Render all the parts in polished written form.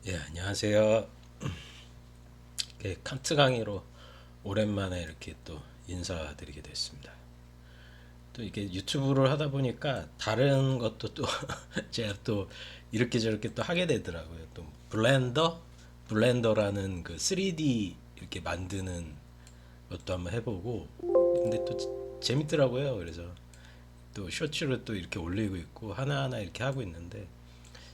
예, 안녕하세요. 칸트 강의로 오랜만에 이렇게 또 인사드리게 됐습니다. 또 이게 유튜브를 하다 보니까 다른 것도 또 제가 또 이렇게 저렇게 또 하게 되더라고요. 또 블렌더라는 그 3D 이렇게 만드는 것도 한번 해보고, 근데 또 재밌더라고요. 그래서 또 쇼츠를 또 이렇게 올리고 있고 하나하나 이렇게 하고 있는데,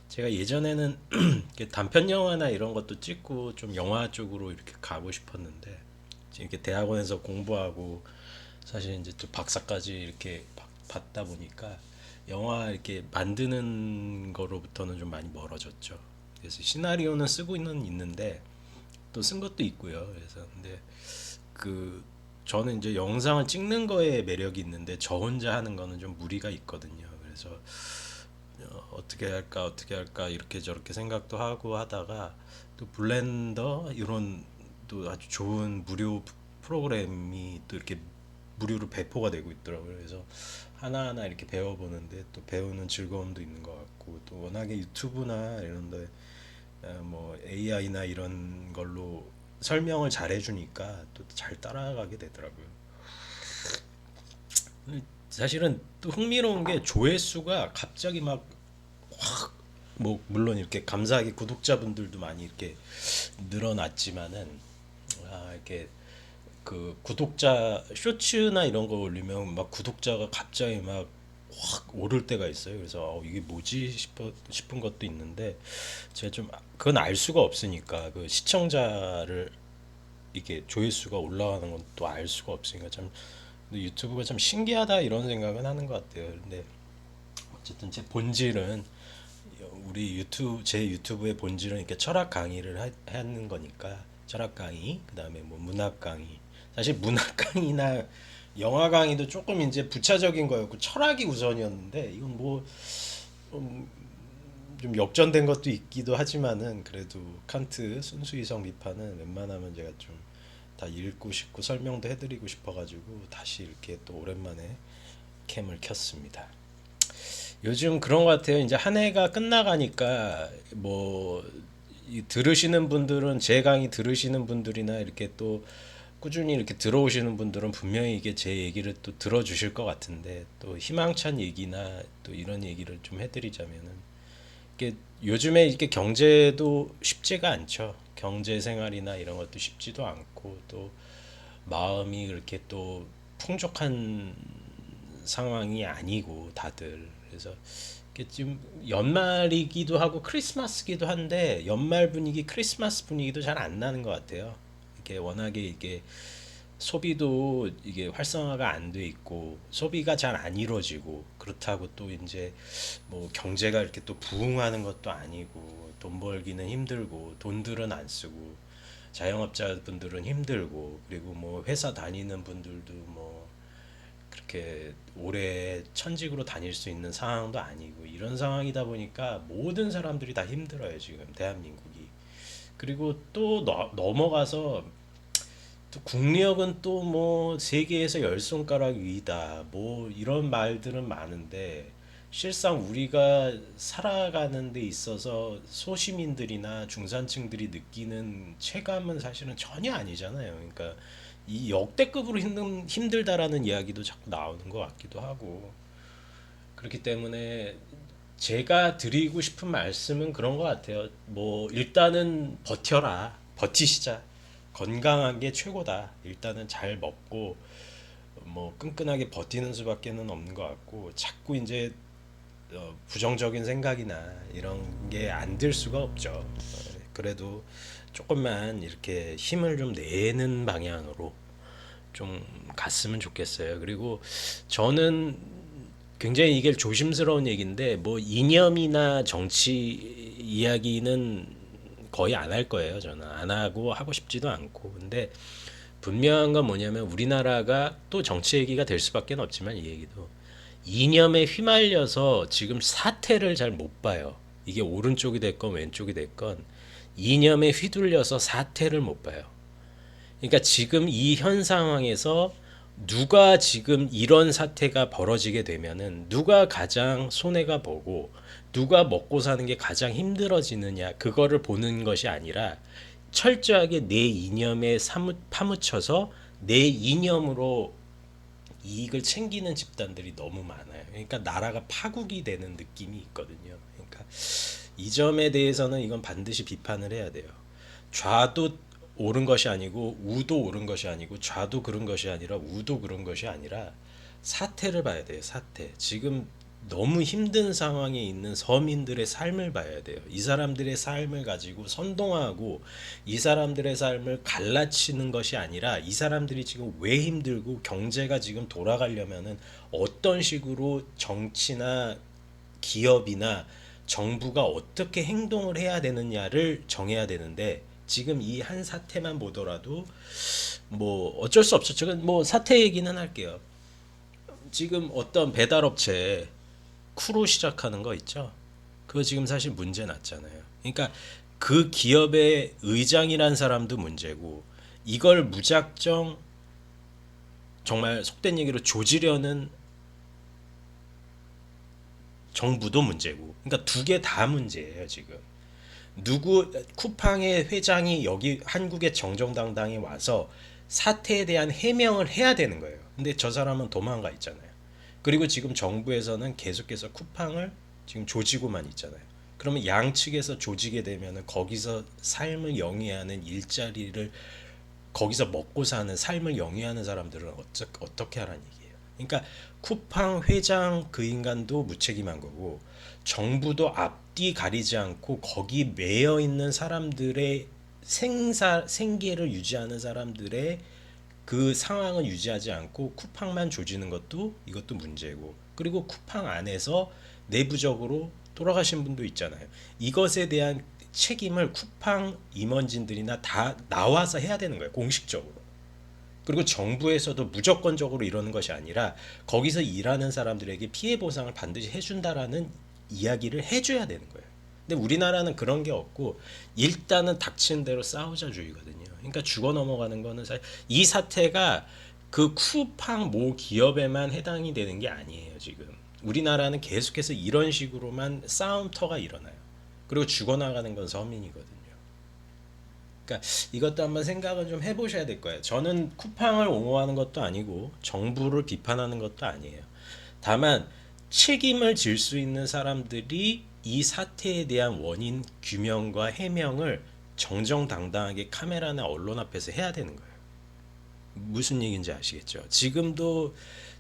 제가 예전에는 이렇게 단편 영화나 이런 것도 찍고 좀 영화 쪽으로 이렇게 가고 싶었는데, 이렇게 대학원에서 공부하고 사실 이제 또 박사까지 이렇게 받다 보니까 영화 이렇게 만드는 거로부터는 좀 많이 멀어졌죠. 그래서 시나리오는 쓰고 있는데 또 쓴 것도 있고요. 그래서 근데 그 저는 이제 영상을 찍는 거에 매력이 있는데 저 혼자 하는 거는 좀 무리가 있거든요. 그래서 어떻게 할까 이렇게 저렇게 생각도 하고 하다가 또 블렌더 이런 또 아주 좋은 무료 프로그램이 또 이렇게 무료로 배포가 되고 있더라고요. 그래서 하나하나 이렇게 배워보는데 또 배우는 즐거움도 있는 것 같고, 또 워낙에 유튜브나 이런데 뭐 AI나 이런 걸로 설명을 잘 해주니까 또 잘 따라가게 되더라고요. 사실은 또 흥미로운 게 조회수가 갑자기 막 뭐 물론 이렇게 감사하게 구독자분들도 많이 이렇게 늘어났지만은, 이렇게 그 구독자 쇼츠나 이런 거 올리면 막 구독자가 갑자기 막 확 오를 때가 있어요. 그래서 이게 뭐지 싶은 것도 있는데, 제가 좀 그건 알 수가 없으니까, 그 시청자를 이게 조회수가 올라가는 건 또 알 수가 없으니까 참 유튜브가 참 신기하다 이런 생각은 하는 것 같아요. 근데 어쨌든 제 본질은, 우리 제 유튜브의 본질은 이렇게 철학 강의를 하는 거니까, 철학 강의, 그다음에 뭐 문학 강의. 사실 문학 강의나 영화 강의도 조금 이제 부차적인 거였고 철학이 우선이었는데, 이건 뭐 좀 역전된 것도 있기도 하지만은, 그래도 칸트 순수이성 비판은 웬만하면 제가 좀 다 읽고 싶고 설명도 해드리고 싶어가지고 다시 이렇게 또 오랜만에 캠을 켰습니다. 요즘 그런 것 같아요. 이제 한 해가 끝나가니까 뭐 들으시는 분들은, 제 강의 들으시는 분들이나 이렇게 또 꾸준히 이렇게 들어오시는 분들은 분명히 이게 제 얘기를 또 들어주실 것 같은데, 또 희망찬 얘기나 또 이런 얘기를 좀 해드리자면은, 이게 요즘에 이렇게 경제도 쉽지가 않죠. 경제 생활이나 이런 것도 쉽지도 않고, 또 마음이 그렇게 또 풍족한 상황이 아니고 다들. 그래서 이게 지금 연말이기도 하고 크리스마스기도 한데, 연말 분위기, 크리스마스 분위기도 잘 안 나는 것 같아요. 이게 워낙에 이게 소비도 이게 활성화가 안 돼 있고 소비가 잘 안 이루어지고, 그렇다고 또 이제 뭐 경제가 이렇게 또 부흥하는 것도 아니고, 돈 벌기는 힘들고 돈들은 안 쓰고, 자영업자분들은 힘들고, 그리고 뭐 회사 다니는 분들도 뭐 그렇게 오래 천직으로 다닐 수 있는 상황도 아니고, 이런 상황이다 보니까 모든 사람들이 다 힘들어요 지금 대한민국이. 그리고 또 넘어가서 또 국력은 또 뭐 세계에서 열 손가락 위다 뭐 이런 말들은 많은데, 실상 우리가 살아가는 데 있어서 소시민들이나 중산층들이 느끼는 체감은 사실은 전혀 아니잖아요. 그러니까 이 역대급으로 힘들다라는 이야기도 자꾸 나오는 것 같기도 하고, 그렇기 때문에 제가 드리고 싶은 말씀은 그런 것 같아요. 뭐 일단은 버텨라, 버티시자. 건강한 게 최고다. 일단은 잘 먹고 뭐 끈끈하게 버티는 수밖에는 없는 것 같고, 자꾸 이제 부정적인 생각이나 이런 게 안 들 수가 없죠. 그래도 조금만 이렇게 힘을 좀 내는 방향으로 좀 갔으면 좋겠어요. 그리고 저는 굉장히 이게 조심스러운 얘기인데, 뭐 이념이나 정치 이야기는 거의 안 할 거예요. 저는 안 하고 하고 싶지도 않고. 근데 분명한 건 뭐냐면, 우리나라가 또 정치 얘기가 될 수밖에 없지만, 이 얘기도 이념에 휘말려서 지금 사태를 잘 못 봐요. 이게 오른쪽이 됐건 왼쪽이 됐건 이념에 휘둘려서 사태를 못 봐요. 그러니까 지금 이 현 상황에서 누가 지금 이런 사태가 벌어지게 되면은 누가 가장 손해가 보고 누가 먹고 사는 게 가장 힘들어지느냐 그거를 보는 것이 아니라 철저하게 내 이념에 파묻혀서 내 이념으로 이익을 챙기는 집단들이 너무 많아요. 그러니까 나라가 파국이 되는 느낌이 있거든요. 그러니까 이 점에 대해서는 이건 반드시 비판을 해야 돼요. 좌도 옳은 것이 아니고 우도 옳은 것이 아니고 좌도 그런 것이 아니라 우도 그런 것이 아니라 사태를 봐야 돼요. 사태. 지금 너무 힘든 상황에 있는 서민들의 삶을 봐야 돼요. 이 사람들의 삶을 가지고 선동하고 이 사람들의 삶을 갈라치는 것이 아니라 이 사람들이 지금 왜 힘들고 경제가 지금 돌아가려면은 어떤 식으로 정치나 기업이나 정부가 어떻게 행동을 해야 되느냐를 정해야 되는데 지금 이 한 사태만 보더라도 뭐 어쩔 수 없죠. 제가 뭐 사태 얘기는 할게요. 지금 어떤 배달업체 쿠로 시작하는 거 있죠. 그거 지금 사실 문제 났잖아요. 그러니까 그 기업의 의장이란 사람도 문제고 이걸 무작정 정말 속된 얘기로 조지려는 정부도 문제고. 그러니까 두 개 다 문제예요, 지금. 누구 쿠팡의 회장이 여기 한국의 정정당당히 와서 사태에 대한 해명을 해야 되는 거예요. 근데 저 사람은 도망가 있잖아요. 그리고 지금 정부에서는 계속해서 쿠팡을 지금 조지고만 있잖아요. 그러면 양측에서 조지게 되면 거기서 삶을 영위하는 일자리를 거기서 먹고 사는 삶을 영위하는 사람들은 어떻게 하라는 얘기예요. 그러니까 쿠팡 회장 그 인간도 무책임한 거고 정부도 앞뒤 가리지 않고 거기 매여 있는 사람들의 생계를 유지하는 사람들의 그 상황을 유지하지 않고 쿠팡만 조지는 것도 이것도 문제고 그리고 쿠팡 안에서 내부적으로 돌아가신 분도 있잖아요. 이것에 대한 책임을 쿠팡 임원진들이나 다 나와서 해야 되는 거예요. 공식적으로. 그리고 정부에서도 무조건적으로 이러는 것이 아니라 거기서 일하는 사람들에게 피해 보상을 반드시 해준다라는 이야기를 해줘야 되는 거예요. 근데 우리나라는 그런 게 없고 일단은 닥치는 대로 싸우자주의거든요. 그러니까 죽어 넘어가는 거는 사실 이 사태가 그 쿠팡 모 기업에만 해당이 되는 게 아니에요. 지금 우리나라는 계속해서 이런 식으로만 싸움터가 일어나요. 그리고 죽어나가는 건 서민이거든요. 그러니까 이것도 한번 생각을 좀 해보셔야 될 거예요. 저는 쿠팡을 옹호하는 것도 아니고 정부를 비판하는 것도 아니에요. 다만 책임을 질 수 있는 사람들이 이 사태에 대한 원인 규명과 해명을 정정당당하게 카메라나 언론 앞에서 해야 되는 거예요. 무슨 얘기인지 아시겠죠? 지금도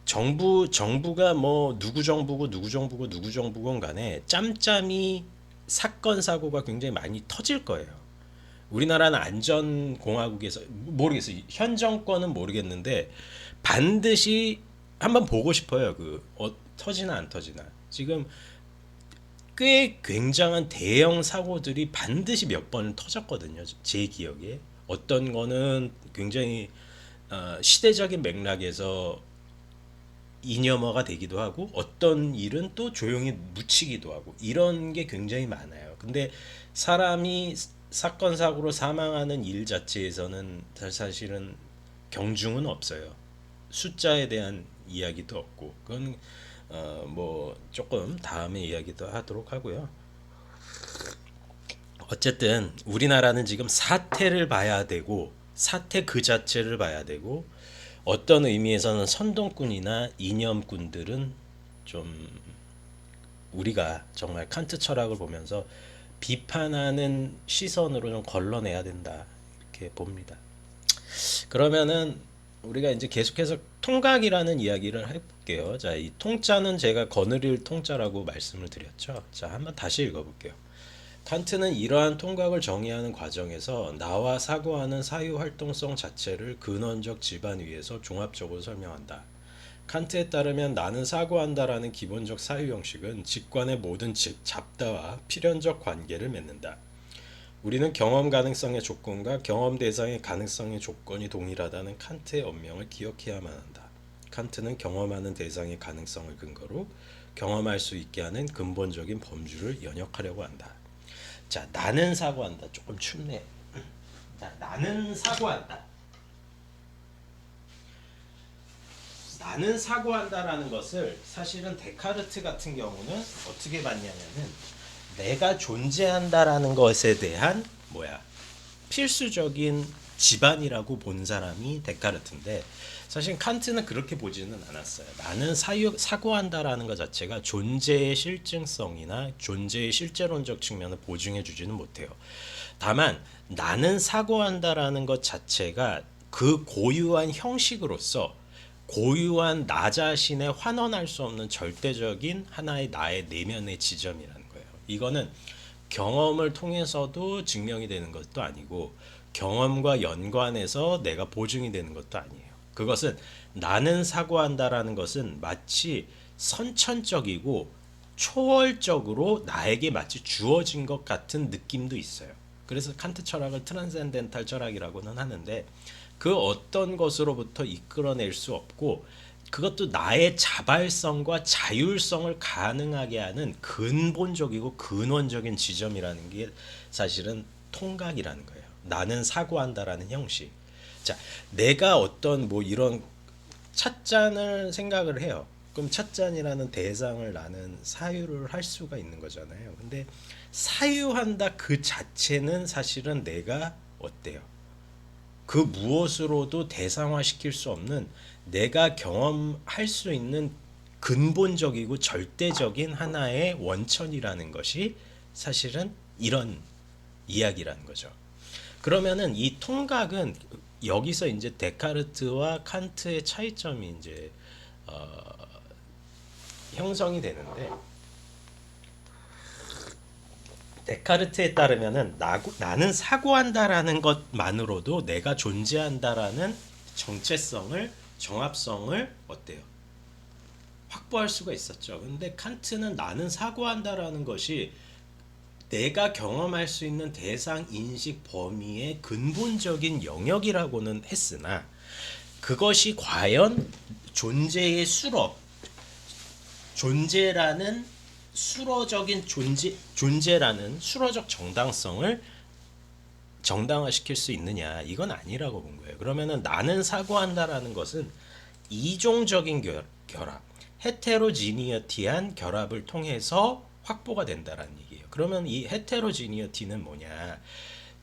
정부가 뭐 누구 정부고 누구 정부고 누구 정부건 간에 짬짬이 사건 사고가 굉장히 많이 터질 거예요. 우리나라는 안전공화국에서 모르겠어요. 현 정권은 모르겠는데 반드시 한번 보고 싶어요. 터지나 안 터지나. 지금 꽤 굉장한 대형 사고들이 반드시 몇 번 터졌거든요. 제 기억에. 어떤 거는 굉장히 시대적인 맥락에서 이념화가 되기도 하고 어떤 일은 또 조용히 묻히기도 하고 이런 게 굉장히 많아요. 근데 사람이 사건 사고로 사망하는 일 자체에서는 사실은 경중은 없어요. 숫자에 대한 이야기도 없고 그건 뭐 조금 다음에 이야기도 하도록 하고요. 어쨌든 우리나라는 지금 사태를 봐야 되고 사태 그 자체를 봐야 되고 어떤 의미에서는 선동꾼이나 이념꾼들은 좀 우리가 정말 칸트 철학을 보면서 비판하는 시선으로 좀 걸러내야 된다 이렇게 봅니다. 그러면은 우리가 이제 계속해서 통각이라는 이야기를 해볼게요. 자, 이 통자는 제가 거느릴 통자라고 말씀을 드렸죠. 자, 한번 다시 읽어볼게요. 칸트는 이러한 통각을 정의하는 과정에서 나와 사고하는 사유 활동성 자체를 근원적 집안 위에서 종합적으로 설명한다. 칸트에 따르면 나는 사고한다라는 기본적 사유 형식은 직관의 모든 잡다와 필연적 관계를 맺는다. 우리는 경험 가능성의 조건과 경험 대상의 가능성의 조건이 동일하다는 칸트의 언명을 기억해야만 한다. 칸트는 경험하는 대상의 가능성을 근거로 경험할 수 있게 하는 근본적인 범주를 연역하려고 한다. 자, 나는 사고한다. 조금 춥네. 자, 나는 사고한다. 나는 사고한다라는 것을 사실은 데카르트 같은 경우는 어떻게 봤냐면은 내가 존재한다라는 것에 대한 필수적인 지반이라고 본 사람이 데카르트인데 사실 칸트는 그렇게 보지는 않았어요. 나는 사고한다라는 것 자체가 존재의 실증성이나 존재의 실제론적 측면을 보증해 주지는 못해요. 다만 나는 사고한다라는 것 자체가 그 고유한 형식으로서 고유한 나 자신에 환원할 수 없는 절대적인 하나의 나의 내면의 지점이라는 거예요. 이거는 경험을 통해서도 증명이 되는 것도 아니고 경험과 연관해서 내가 보증이 되는 것도 아니에요. 그것은 나는 사고한다라는 것은 마치 선천적이고 초월적으로 나에게 마치 주어진 것 같은 느낌도 있어요. 그래서 칸트 철학을 트랜센덴탈 철학이라고는 하는데 그 어떤 것으로부터 이끌어낼 수 없고 그것도 나의 자발성과 자율성을 가능하게 하는 근본적이고 근원적인 지점이라는 게 사실은 통각이라는 거예요. 나는 사고한다라는 형식. 자, 내가 어떤 이런 찻잔을 생각을 해요. 그럼 찻잔이라는 대상을 나는 사유를 할 수가 있는 거잖아요. 근데 사유한다 그 자체는 사실은 내가 어때요? 그 무엇으로도 대상화시킬 수 없는 내가 경험할 수 있는 근본적이고 절대적인 하나의 원천이라는 것이 사실은 이런 이야기라는 거죠. 그러면은 이 통각은 여기서 이제 데카르트와 칸트의 차이점이 이제 형성이 되는데 데카르트에 따르면은 나는 사고한다라는 것만으로도 내가 존재한다라는 정체성을 정합성을 어때요? 확보할 수가 있었죠. 근데 칸트는 나는 사고한다라는 것이 내가 경험할 수 있는 대상 인식 범위의 근본적인 영역이라고는 했으나 그것이 과연 존재의 존재라는 수로적인 존재라는 수로적 정당성을 정당화시킬 수 있느냐 이건 아니라고 본 거예요. 그러면은 나는 사고한다라는 것은 이종적인 결합, 헤테로지니어티한 결합을 통해서 확보가 된다라는 얘기예요. 그러면 이 헤테로지니어티는 뭐냐?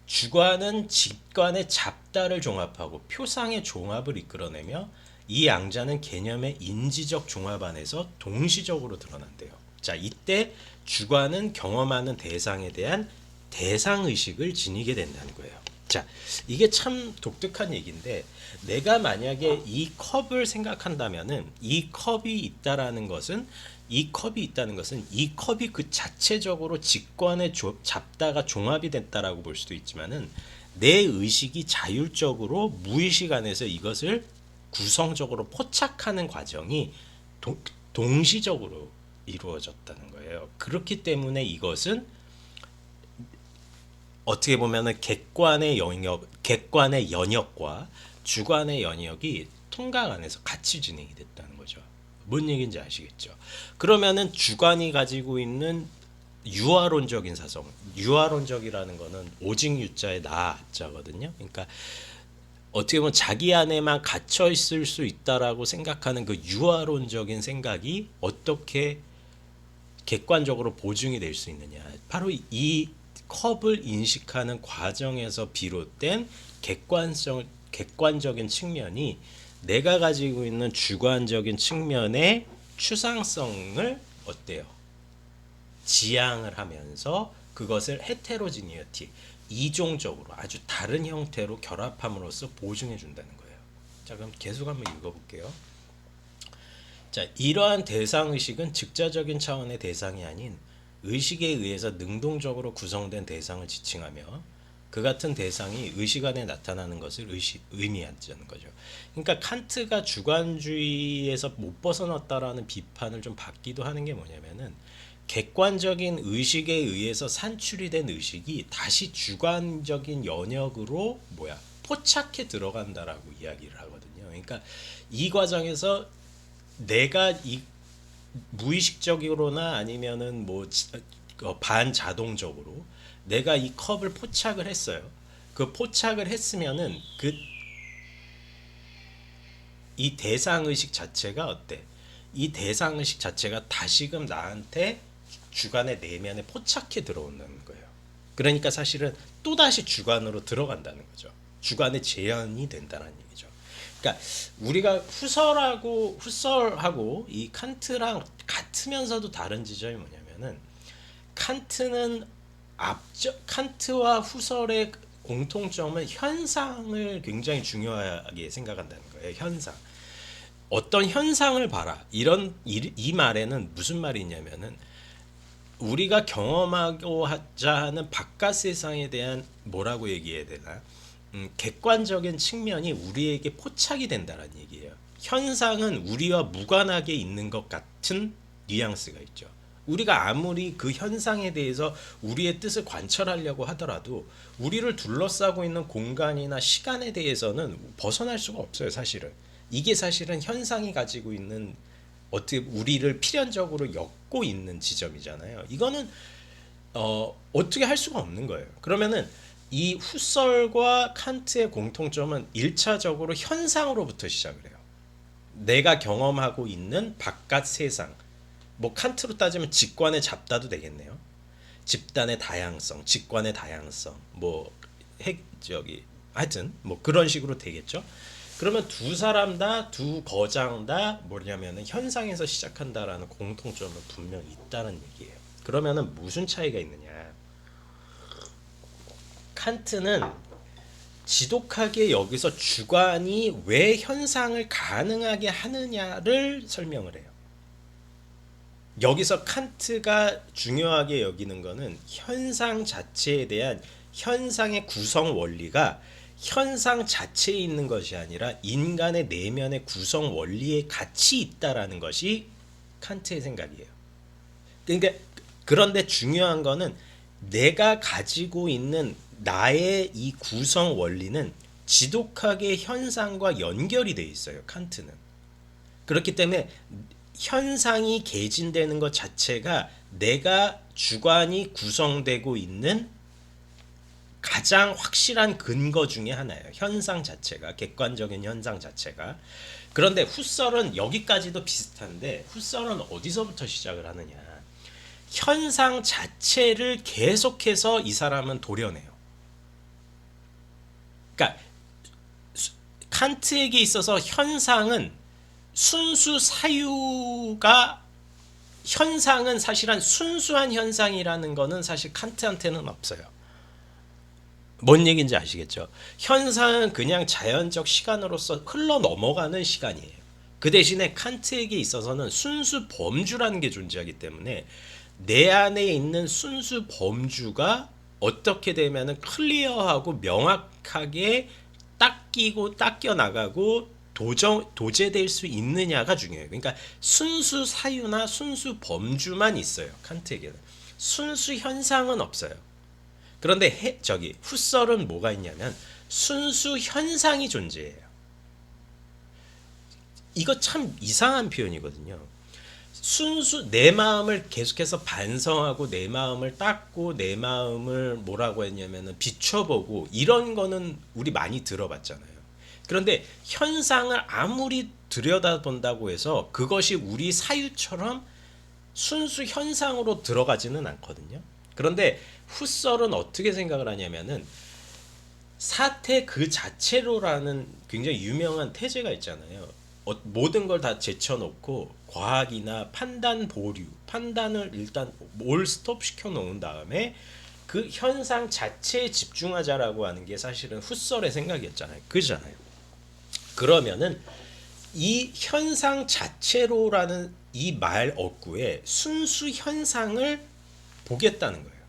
주관은 직관의 잡다를 종합하고 표상의 종합을 이끌어내며 이 양자는 개념의 인지적 종합 안에서 동시적으로 드러난대요. 자, 이때 주관은 경험하는 대상에 대한 대상의식을 지니게 된다는 거예요. 자, 이게 참 독특한 얘기인데 내가 만약에 이 컵을 생각한다면은 이 컵이 있다는 것은 이 컵이 그 자체적으로 직관의 잡다가 종합이 됐다라고 볼 수도 있지만은 내 의식이 자율적으로 무의식 안에서 이것을 구성적으로 포착하는 과정이 동시적으로 이루어졌다는 거예요. 그렇기 때문에 이것은 어떻게 보면은 객관의 연역과 주관의 연역이 통각 안에서 같이 진행이 됐다는 거죠. 뭔 얘기인지 아시겠죠? 그러면은 주관이 가지고 있는 유아론적인 사성, 유아론적이라는 거는 오직 유자의 나자거든요. 그러니까 어떻게 보면 자기 안에만 갇혀 있을 수 있다라고 생각하는 그 유아론적인 생각이 어떻게 객관적으로 보증이 될 수 있느냐. 바로 이 컵을 인식하는 과정에서 비롯된 객관적인 측면이 내가 가지고 있는 주관적인 측면의 추상성을 어때요? 지향을 하면서 그것을 헤테로지니어티, 이종적으로 아주 다른 형태로 결합함으로써 보증해 준다는 거예요. 자, 그럼 계속 한번 읽어볼게요. 자, 이러한 대상의식은 즉자적인 차원의 대상이 아닌 의식에 의해서 능동적으로 구성된 대상을 지칭하며 그 같은 대상이 의식 안에 나타나는 것을 의미하는 거죠. 그러니까 칸트가 주관주의에서 못 벗어났다라는 비판을 좀 받기도 하는 게 뭐냐면은 객관적인 의식에 의해서 산출이 된 의식이 다시 주관적인 영역으로 포착해 들어간다라고 이야기를 하거든요. 그러니까 이 과정에서 내가 이 무의식적으로나 아니면은 반자동적으로 내가 이 컵을 포착을 했어요. 그 포착을 했으면은 이 대상의식 자체가 어때? 이 대상의식 자체가 다시금 나한테 주관의 내면에 포착해 들어오는 거예요. 그러니까 사실은 또다시 주관으로 들어간다는 거죠. 주관의 재현이 된다는 얘기죠. 그러니까 우리가 후설하고 이 칸트랑 같으면서도 다른 지점이 뭐냐면은 칸트는 칸트와 후설의 공통점은 현상을 굉장히 중요하게 생각한다는 거예요. 현상. 어떤 현상을 봐라. 이 말에는 무슨 말이 있냐면은 우리가 경험하고자 하는 바깥 세상에 대한 뭐라고 얘기해야 되나? 객관적인 측면이 우리에게 포착이 된다는 얘기예요. 현상은 우리와 무관하게 있는 것 같은 뉘앙스가 있죠. 우리가 아무리 그 현상에 대해서 우리의 뜻을 관철하려고 하더라도 우리를 둘러싸고 있는 공간이나 시간에 대해서는 벗어날 수가 없어요, 사실은. 이게 사실은 현상이 가지고 있는 어떻게 우리를 필연적으로 엮고 있는 지점이잖아요. 이거는 어떻게 할 수가 없는 거예요. 그러면은 이 후설과 칸트의 공통점은 1차적으로 현상으로부터 시작을 해요. 내가 경험하고 있는 바깥 세상. 뭐 칸트로 따지면 직관의 잡다도 되겠네요. 집단의 다양성, 직관의 다양성, 뭐 하여튼 뭐 그런 식으로 되겠죠. 그러면 두 사람 다, 두 거장 다 뭐냐면은 현상에서 시작한다라는 공통점은 분명히 있다는 얘기예요. 그러면은 무슨 차이가 있느냐? 칸트는 지독하게 여기서 주관이 왜 현상을 가능하게 하느냐를 설명을 해요. 여기서 칸트가 중요하게 여기는 거는 현상 자체에 대한 현상의 구성 원리가 현상 자체에 있는 것이 아니라 인간의 내면의 구성 원리에 같이 있다라는 것이 칸트의 생각이에요. 그러니까 그런데 중요한 거는 내가 가지고 있는 나의 이 구성 원리는 지독하게 현상과 연결이 돼 있어요. 칸트는. 그렇기 때문에 현상이 개진되는 것 자체가 내가 주관이 구성되고 있는 가장 확실한 근거 중에 하나예요. 현상 자체가, 객관적인 현상 자체가. 그런데 후설은 여기까지도 비슷한데 후설은 어디서부터 시작을 하느냐? 현상 자체를 계속해서 이 사람은 도려내요. 그러니까 칸트에게 있어서 현상은 순수 사유가 현상은 사실은 순수한 현상이라는 거는 사실 칸트한테는 없어요. 뭔 얘기인지 아시겠죠? 현상은 그냥 자연적 시간으로서 흘러 넘어가는 시간이에요. 그 대신에 칸트에게 있어서는 순수 범주라는 게 존재하기 때문에 내 안에 있는 순수 범주가 어떻게 되면은 클리어하고 명확하게 닦여 나가고 도제될 수 있느냐가 중요해요. 그러니까 순수 사유나 순수 범주만 있어요. 칸트에게는 순수 현상은 없어요. 그런데 후설은 뭐가 있냐면 순수 현상이 존재해요. 이거 참 이상한 표현이거든요. 내 마음을 계속해서 반성하고 내 마음을 닦고 내 마음을 뭐라고 했냐면은 비춰보고 이런 거는 우리 많이 들어봤잖아요. 그런데 현상을 아무리 들여다본다고 해서 그것이 우리 사유처럼 순수 현상으로 들어가지는 않거든요. 그런데 후설은 어떻게 생각을 하냐면은 사태 그 자체로라는 굉장히 유명한 태제가 있잖아요. 모든 걸 다 제쳐놓고 과학이나 판단을 일단 올 스톱 시켜놓은 다음에 그 현상 자체에 집중하자라고 하는 게 사실은 후설의 생각이었잖아요. 그잖아요. 그러면은 이 현상 자체로라는 이 말 얻구에 순수 현상을 보겠다는 거예요.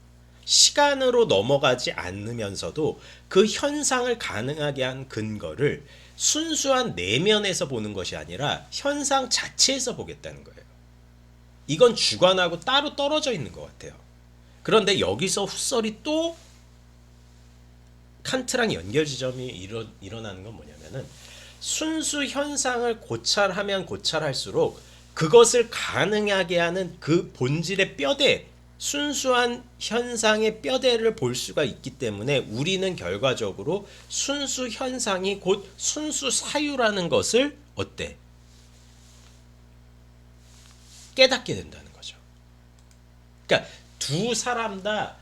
시간으로 넘어가지 않으면서도 그 현상을 가능하게 한 근거를 순수한 내면에서 보는 것이 아니라 현상 자체에서 보겠다는 거예요. 이건 주관하고 따로 떨어져 있는 것 같아요. 그런데 여기서 후설이 또 칸트랑 연결 지점이 일어나는 건 뭐냐면은 순수 현상을 고찰하면 고찰할수록 그것을 가능하게 하는 그 본질의 뼈대, 순수한 현상의 뼈대를 볼 수가 있기 때문에 우리는 결과적으로 순수 현상이 곧 순수 사유라는 것을 어때? 깨닫게 된다는 거죠. 그러니까 두 사람 다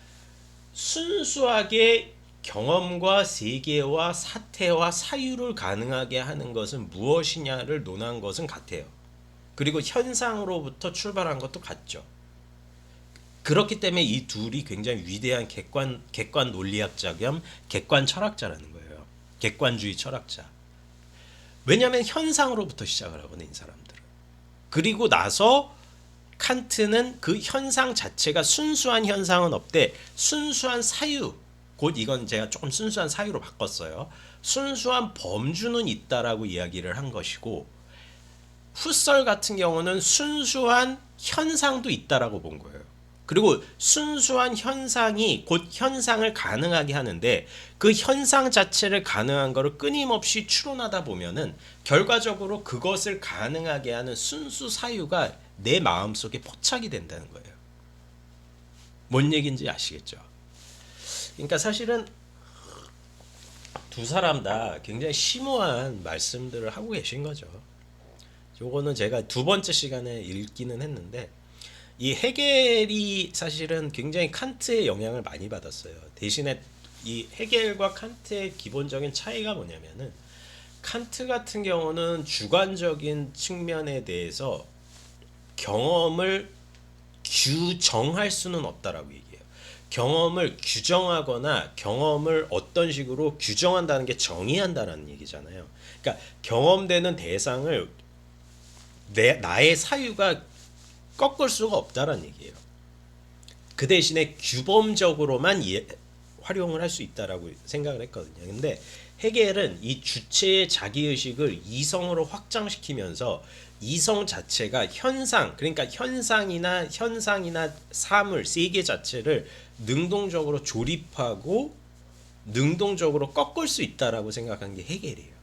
순수하게 경험과 세계와 사태와 사유를 가능하게 하는 것은 무엇이냐를 논한 것은 같아요. 그리고 현상으로부터 출발한 것도 같죠. 그렇기 때문에 이 둘이 굉장히 위대한 객관 논리학자 겸 객관 철학자라는 거예요. 객관주의 철학자. 왜냐하면 현상으로부터 시작을 하거든, 이 사람들은. 그리고 나서 칸트는 그 현상 자체가 순수한 현상은 없대. 순수한 사유, 곧 이건 제가 조금 순수한 사유로 바꿨어요. 순수한 범주는 있다라고 이야기를 한 것이고, 후설 같은 경우는 순수한 현상도 있다라고 본 거예요. 그리고 순수한 현상이 곧 현상을 가능하게 하는데, 그 현상 자체를 가능한 거를 끊임없이 추론하다 보면은 결과적으로 그것을 가능하게 하는 순수 사유가 내 마음속에 포착이 된다는 거예요. 뭔 얘기인지 아시겠죠? 그러니까 사실은 두 사람 다 굉장히 심오한 말씀들을 하고 계신 거죠. 요거는 제가 두 번째 시간에 읽기는 했는데, 이 헤겔이 사실은 굉장히 칸트의 영향을 많이 받았어요. 대신에 이 헤겔과 칸트의 기본적인 차이가 뭐냐면은, 칸트 같은 경우는 주관적인 측면에 대해서 경험을 규정할 수는 없다라고 얘기해요. 경험을 규정하거나 경험을 어떤 식으로 규정한다는 게 정의한다라는 얘기잖아요. 그러니까 경험되는 대상을 나의 사유가 꺾을 수가 없다라는 얘기예요. 그 대신에 규범적으로만 활용을 할 수 있다라고 생각을 했거든요. 근데 헤겔은 이 주체의 자기의식을 이성으로 확장시키면서 이성 자체가 현상, 그러니까 현상이나 사물, 세계 자체를 능동적으로 조립하고 능동적으로 꺾을 수 있다라고 생각한 게 헤겔이에요.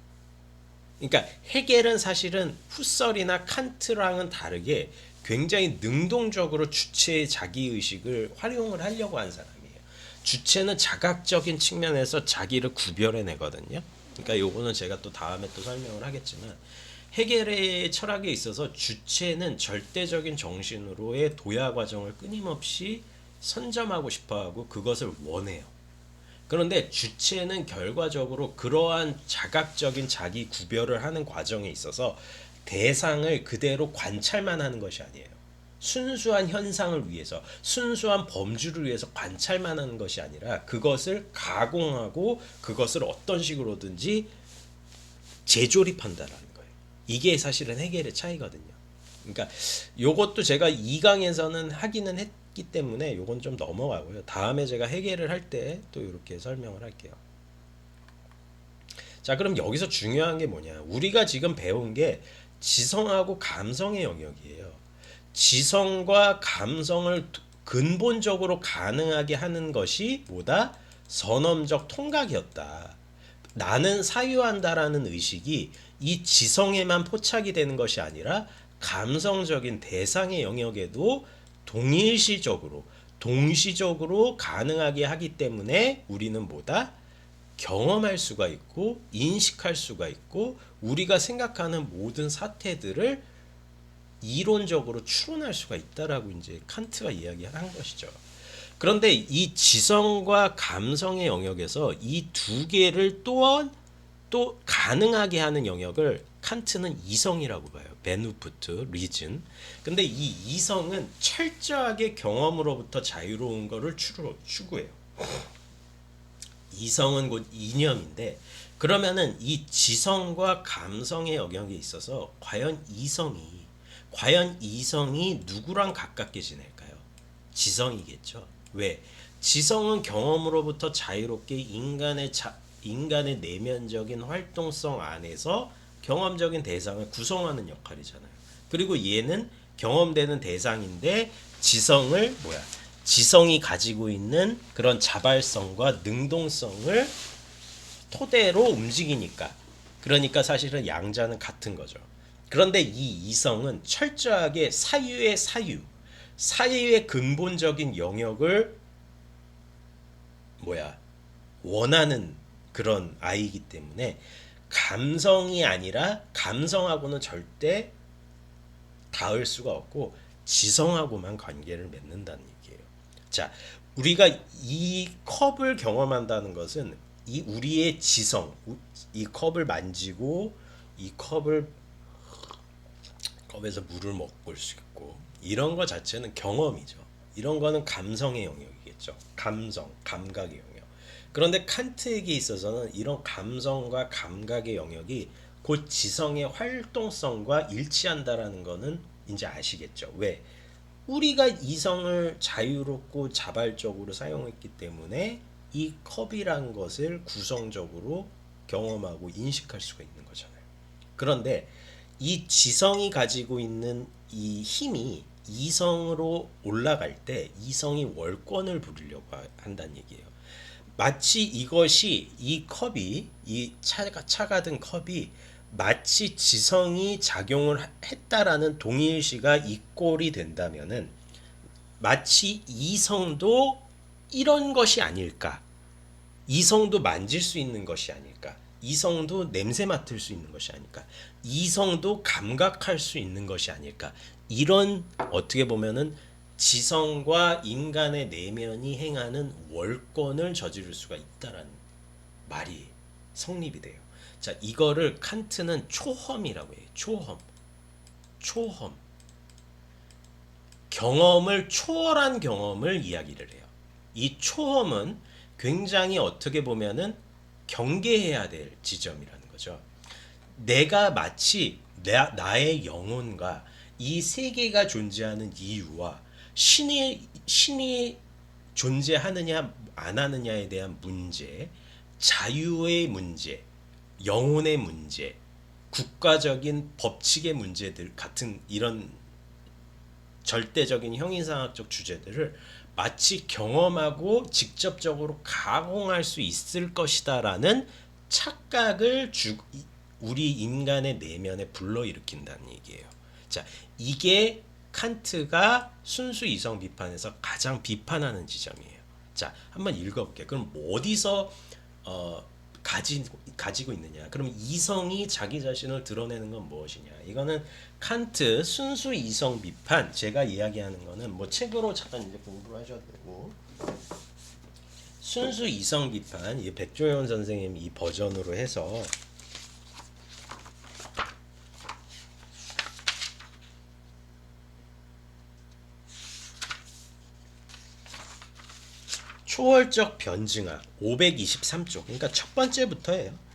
그러니까 헤겔은 사실은 후설이나 칸트랑은 다르게 굉장히 능동적으로 주체의 자기의식을 활용을 하려고 한 사람이에요. 주체는 자각적인 측면에서 자기를 구별해내거든요. 그러니까 요거는 제가 또 다음에 또 설명을 하겠지만, 헤겔의 철학에 있어서 주체는 절대적인 정신으로의 도야 과정을 끊임없이 선점하고 싶어하고 그것을 원해요. 그런데 주체는 결과적으로 그러한 자각적인 자기 구별을 하는 과정에 있어서 대상을 그대로 관찰만 하는 것이 아니에요. 순수한 현상을 위해서, 순수한 범주를 위해서 관찰만 하는 것이 아니라 그것을 가공하고 그것을 어떤 식으로든지 재조립한다라는 거예요. 이게 사실은 헤겔의 차이거든요. 그러니까 요것도 제가 2강에서는 하기는 했기 때문에 요건 좀 넘어가고요. 다음에 제가 헤겔을 할 때 또 이렇게 설명을 할게요. 자, 그럼 여기서 중요한 게 뭐냐? 우리가 지금 배운 게 지성하고 감성의 영역이에요. 지성과 감성을 근본적으로 가능하게 하는 것이 뭐다? 선엄적 통각이었다. 나는 사유한다라는 의식이 이 지성에만 포착이 되는 것이 아니라 감성적인 대상의 영역에도 동시적으로 가능하게 하기 때문에 우리는 뭐다? 경험할 수가 있고 인식할 수가 있고 우리가 생각하는 모든 사태들을 이론적으로 추론할 수가 있다라고 이제 칸트가 이야기한 것이죠. 그런데 이 지성과 감성의 영역에서 이 두 개를 또 가능하게 하는 영역을 칸트는 이성이라고 봐요. 베누프트, 리즌. 근데 이 이성은 철저하게 경험으로부터 자유로운 것을 추구해요. 이성은 곧 이념인데, 그러면은 이 지성과 감성의 영역에 있어서 과연 이성이 누구랑 가깝게 지낼까요? 지성이겠죠. 왜? 지성은 경험으로부터 자유롭게 인간의 내면적인 활동성 안에서 경험적인 대상을 구성하는 역할이잖아요. 그리고 얘는 경험되는 대상인데 지성이 가지고 있는 그런 자발성과 능동성을 토대로 움직이니까. 그러니까 사실은 양자는 같은 거죠. 그런데 이 이성은 철저하게 사유의 근본적인 영역을 원하는 그런 아이이기 때문에 감성이 아니라 감성하고는 절대 닿을 수가 없고 지성하고만 관계를 맺는다는 얘기예요. 자, 우리가 이 컵을 경험한다는 것은 이 우리의 지성, 이 컵을 만지고 이 컵에서 물을 먹을 수 있고 이런 것 자체는 경험이죠. 이런 거는 감성의 영역이겠죠. 감성, 감각의 영역. 그런데 칸트에게 있어서는 이런 감성과 감각의 영역이 곧 지성의 활동성과 일치한다라는 거는 이제 아시겠죠. 왜? 우리가 이성을 자유롭고 자발적으로 사용했기 때문에 이 컵이란 것을 구성적으로 경험하고 인식할 수가 있는 거잖아요. 그런데 이 지성이 가지고 있는 이 힘이 이성으로 올라갈 때 이성이 월권을 부리려고 한다는 얘기예요. 마치 이것이 이 컵이 이 차가 든 컵이 마치 지성이 작용을 했다라는 동일시가 이 꼴이 된다면은 마치 이성도 이런 것이 아닐까? 이성도 만질 수 있는 것이 아닐까? 이성도 냄새 맡을 수 있는 것이 아닐까? 이성도 감각할 수 있는 것이 아닐까? 이런 어떻게 보면은 지성과 인간의 내면이 행하는 월권을 저지를 수가 있다라는 말이 성립이 돼요. 자, 이거를 칸트는 초험이라고 해요. 초험. 초험. 경험을 초월한 경험을 이야기를 해요. 이 초험은 굉장히 어떻게 보면은 경계해야 될 지점이라는 거죠. 내가 마치 나의 영혼과 이 세계가 존재하는 이유와 신이 존재하느냐 안 하느냐에 대한 문제, 자유의 문제, 영혼의 문제, 국가적인 법칙의 문제들 같은 이런 절대적인 형이상학적 주제들을 마치 경험하고 직접적으로 가공할 수 있을 것이다라는 착각을 우리 인간의 내면에 불러일으킨다는 얘기예요. 자, 이게 칸트가 순수 이성 비판에서 가장 비판하는 지점이에요. 자, 한번 읽어볼게요. 그럼 어디서 가지고 있느냐? 그럼 이성이 자기 자신을 드러내는 건 무엇이냐? 이거는 칸트 순수 이성 비판 제가 이야기하는 거는 뭐 책으로 잠깐 이제 공부를 하셔도 되고 순수 이성 비판 이 백조연 선생님 이 버전으로 해서 초월적 변증학 523쪽 그러니까 첫 번째부터예요.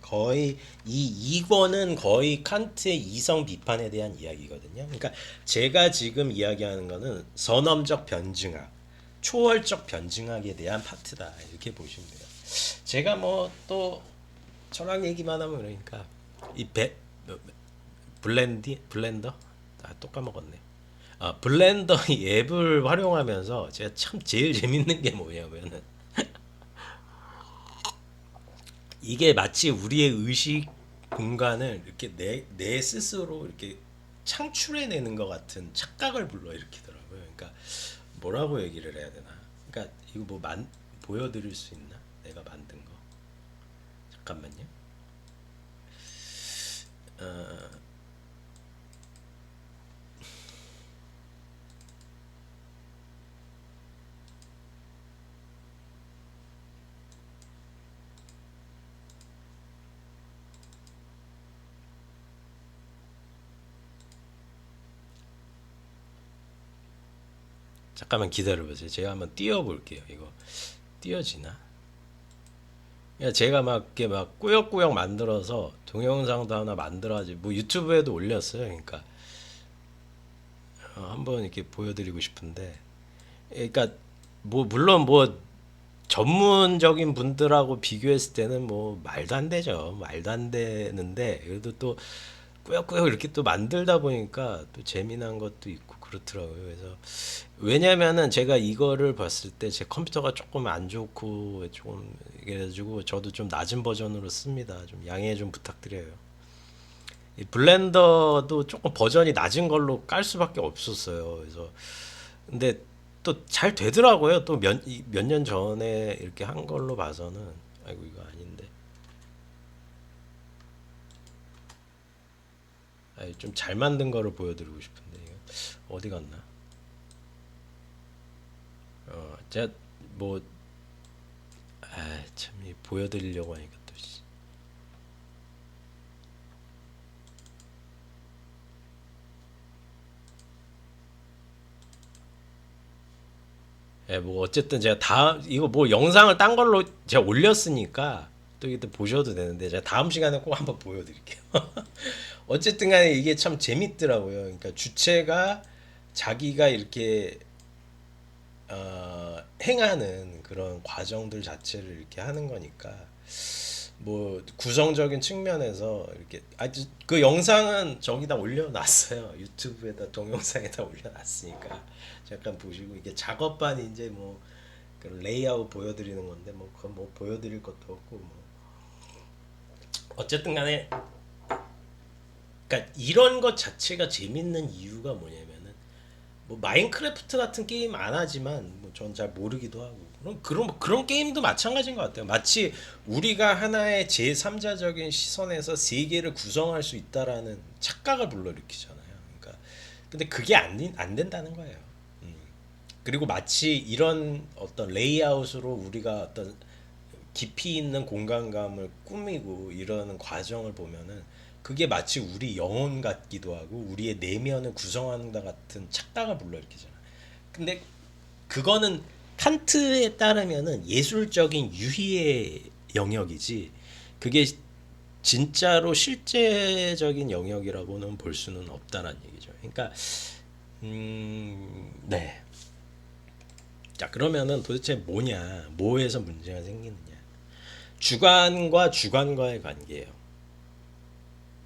거의 이 2권은 거의 칸트의 이성 비판에 대한 이야기거든요. 그러니까 제가 지금 이야기하는 거는 선험적 변증학, 초월적 변증학에 대한 파트다 이렇게 보시면 돼요. 제가 뭐 또 철학 얘기만 하면 그러니까 이 블렌더 또 까먹었네. 블렌더 이 앱을 활용하면서 제가 참 제일 재밌는 게 뭐냐면은 이게 마치 우리의 의식 공간을 이렇게 내 스스로 이렇게 창출해내는 것 같은 착각을 불러일으키더라고요. 그러니까 뭐라고 얘기를 해야 되나? 그러니까 이거 뭐 보여드릴 수 있나? 내가 만든 거. 잠깐만요. 어, 잠깐만 기다려보세요. 제가 한번 띄워볼게요. 이거 띄워지나? 그러니까 제가 막 이렇게 막 꾸역꾸역 만들어서 동영상도 하나 만들어가지고 뭐 유튜브에도 올렸어요. 그러니까 한번 이렇게 보여드리고 싶은데, 그러니까 뭐 물론 뭐 전문적인 분들하고 비교했을 때는 뭐 말도 안 되죠. 말도 안 되는데 그래도 또 꾸역꾸역 이렇게 또 만들다 보니까 또 재미난 것도 있고 그렇더라고요. 그래서 왜냐면은 제가 이거를 봤을 때 제 컴퓨터가 조금 안 좋고 조금 그래가지고 저도 좀 낮은 버전으로 씁니다. 좀 양해 좀 부탁드려요. 이 블렌더도 조금 버전이 낮은 걸로 깔 수밖에 없었어요. 그래서 근데 또 잘 되더라고요. 또 몇 년 전에 이렇게 한 걸로 봐서는 아이고 이거 아닌데. 좀 잘 만든 거를 보여드리고 싶은데 이거 어디 갔나? 제가 뭐 참 보여드리려고 하니까 또 뭐 어쨌든 제가 이거 뭐 영상을 딴 걸로 제가 올렸으니까 또 이때 보셔도 되는데 제가 다음 시간에 꼭 한번 보여드릴게요. 어쨌든 간에 이게 참 재밌더라고요. 그러니까 주체가 자기가 이렇게 행하는 그런 과정들 자체를 이렇게 하는 거니까 뭐 구성적인 측면에서 이렇게 그 영상은 저기다 올려놨어요. 유튜브에다 동영상에다 올려놨으니까 잠깐 보시고 이게 작업반 이제 뭐 그런 레이아웃 보여드리는 건데 뭐 그건 뭐 보여드릴 것도 없고 뭐 어쨌든 간에 그러니까 이런 것 자체가 재밌는 이유가 뭐냐면은 뭐 마인크래프트 같은 게임 안 하지만 뭐 전 잘 모르기도 하고 그런 게임도 마찬가지인 것 같아요. 마치 우리가 하나의 제3자적인 시선에서 세계를 구성할 수 있다라는 착각을 불러일으키잖아요. 그러니까 근데 그게 안 된다는 거예요. 그리고 마치 이런 어떤 레이아웃으로 우리가 어떤 깊이 있는 공간감을 꾸미고 이러는 과정을 보면은 그게 마치 우리 영혼 같기도 하고 우리의 내면을 구성하는 것 같은 착각을 불러일으키잖아. 근데 그거는 칸트에 따르면은 예술적인 유희의 영역이지 그게 진짜로 실제적인 영역이라고는 볼 수는 없다는 얘기죠. 그러니까 네. 자 그러면은 도대체 뭐냐, 뭐에서 문제가 생기느냐? 주관과 주관과의 관계예요.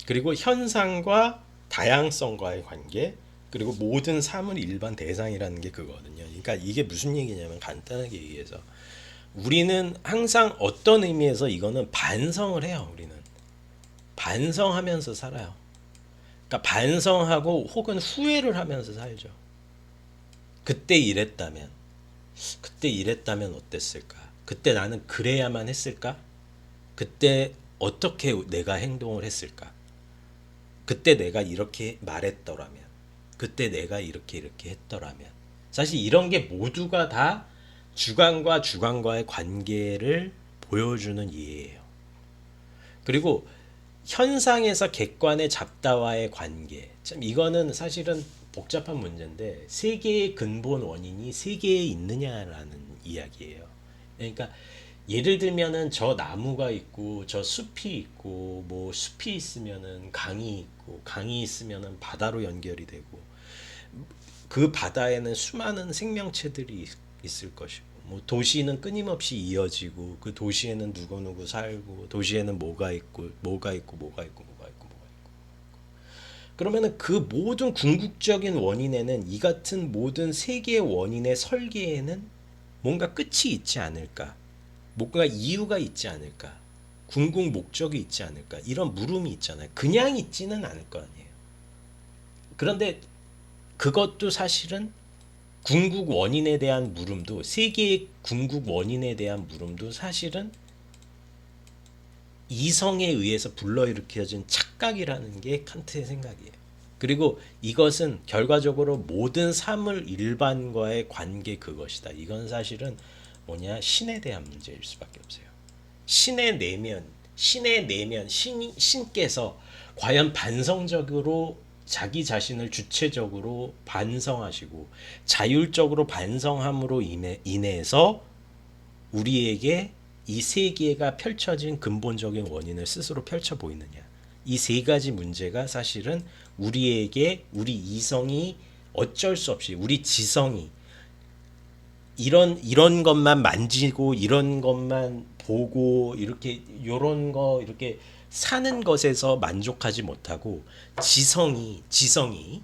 그리고 현상과 다양성과의 관계, 그리고 모든 사물 일반 대상이라는 게 그거거든요. 그러니까 이게 무슨 얘기냐면 간단하게 얘기해서 우리는 항상 어떤 의미에서 이거는 반성을 해요. 우리는 반성하면서 살아요. 그러니까 반성하고 혹은 후회를 하면서 살죠. 그때 이랬다면, 그때 이랬다면 어땠을까? 그때 나는 그래야만 했을까? 그때 어떻게 내가 행동을 했을까? 그때 내가 이렇게 말했더라면, 그때 내가 이렇게 했더라면. 사실 이런 게 모두가 다 주관과 주관과의 관계를 보여주는 예예요. 그리고 현상에서 객관의 잡다와의 관계. 참 이거는 사실은 복잡한 문제인데 세계의 근본 원인이 세계에 있느냐라는 이야기예요. 그러니까 예를 들면은 저 나무가 있고 저 숲이 있고 뭐 숲이 있으면은 강이 있고 강이 있으면은 바다로 연결이 되고 그 바다에는 수많은 생명체들이 있을 것이고 뭐 도시는 끊임없이 이어지고 그 도시에는 누구누구 살고 도시에는 뭐가 있고 뭐가 있고 뭐가 있고 뭐가 있고 뭐가 있고 그러면은 그 모든 궁극적인 원인에는 이 같은 모든 세계의 원인의 설계에는 뭔가 끝이 있지 않을까? 뭔가 이유가 있지 않을까? 궁극 목적이 있지 않을까? 이런 물음이 있잖아요. 그냥 있지는 않을 거 아니에요. 그런데 그것도 사실은 궁극 원인에 대한 물음도 세계의 궁극 원인에 대한 물음도 사실은 이성에 의해서 불러일으켜진 착각이라는 게 칸트의 생각이에요. 그리고 이것은 결과적으로 모든 사물 일반과의 관계 그것이다. 이건 사실은 뭐냐 신에 대한 문제일 수밖에 없어요. 신의 내면, 신께서 과연 반성적으로 자기 자신을 주체적으로 반성하시고 자율적으로 반성함으로 인해서 우리에게 이 세계가 펼쳐진 근본적인 원인을 스스로 펼쳐 보이느냐. 이 세 가지 문제가 사실은 우리에게 우리 이성이 어쩔 수 없이 우리 지성이 이런 것만 만지고 이런 것만 보고 이렇게 요런 거 이렇게 사는 것에서 만족하지 못하고 지성이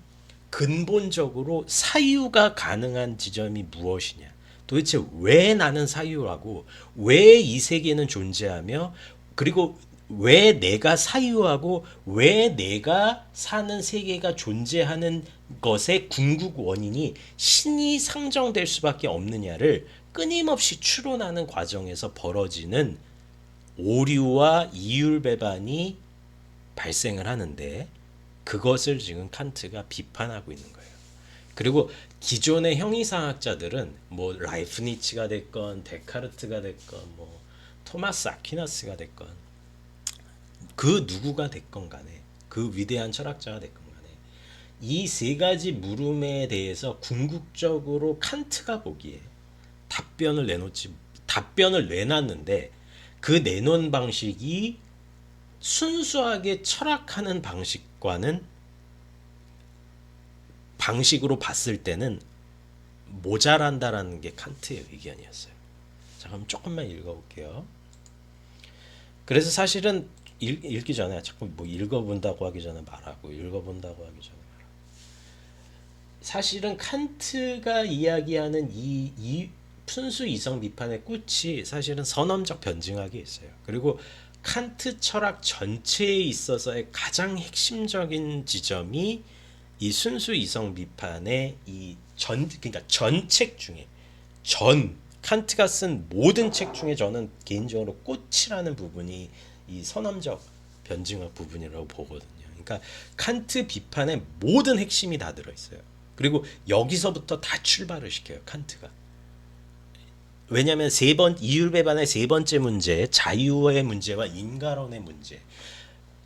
근본적으로 사유가 가능한 지점이 무엇이냐? 도대체 왜 나는 사유하고 왜 이 세계는 존재하며 그리고 왜 내가 사유하고 왜 내가 사는 세계가 존재하는 것의 궁극 원인이 신이 상정될 수밖에 없느냐를 끊임없이 추론하는 과정에서 벌어지는 오류와 이율배반이 발생을 하는데 그것을 지금 칸트가 비판하고 있는 거예요. 그리고 기존의 형이상학자들은 뭐 라이프니츠가 됐건 데카르트가 됐건 뭐 토마스 아퀴나스가 됐건 그 누구가 됐건 간에 그 위대한 철학자가 됐건 간에 이 세 가지 물음에 대해서 궁극적으로 칸트가 보기에 답변을 내놨는데 그 내놓은 방식이 순수하게 철학하는 방식으로 봤을 때는 모자란다라는 게 칸트의 의견이었어요. 자, 그럼 조금만 읽어볼게요. 그래서 사실은 읽기 전에 자꾸 뭐 읽어본다고 하기 전에 말하고 읽어본다고 하기 전에 말하고 사실은 칸트가 이야기하는 이 순수 이성 비판의 끝이 사실은 선언적 변증학에 있어요. 그리고 칸트 철학 전체에 있어서의 가장 핵심적인 지점이 이 순수 이성 비판의 그러니까 전 책 중에 칸트가 쓴 모든 책 중에 저는 개인적으로 꽃이라는 부분이 이 선언적 변증학 부분이라고 보거든요. 그러니까 칸트 비판의 모든 핵심이 다 들어있어요. 그리고 여기서부터 다 출발을 시켜요, 칸트가. 왜냐하면 이율배반의 세 번째 문제, 자유의 문제와 인과론의 문제.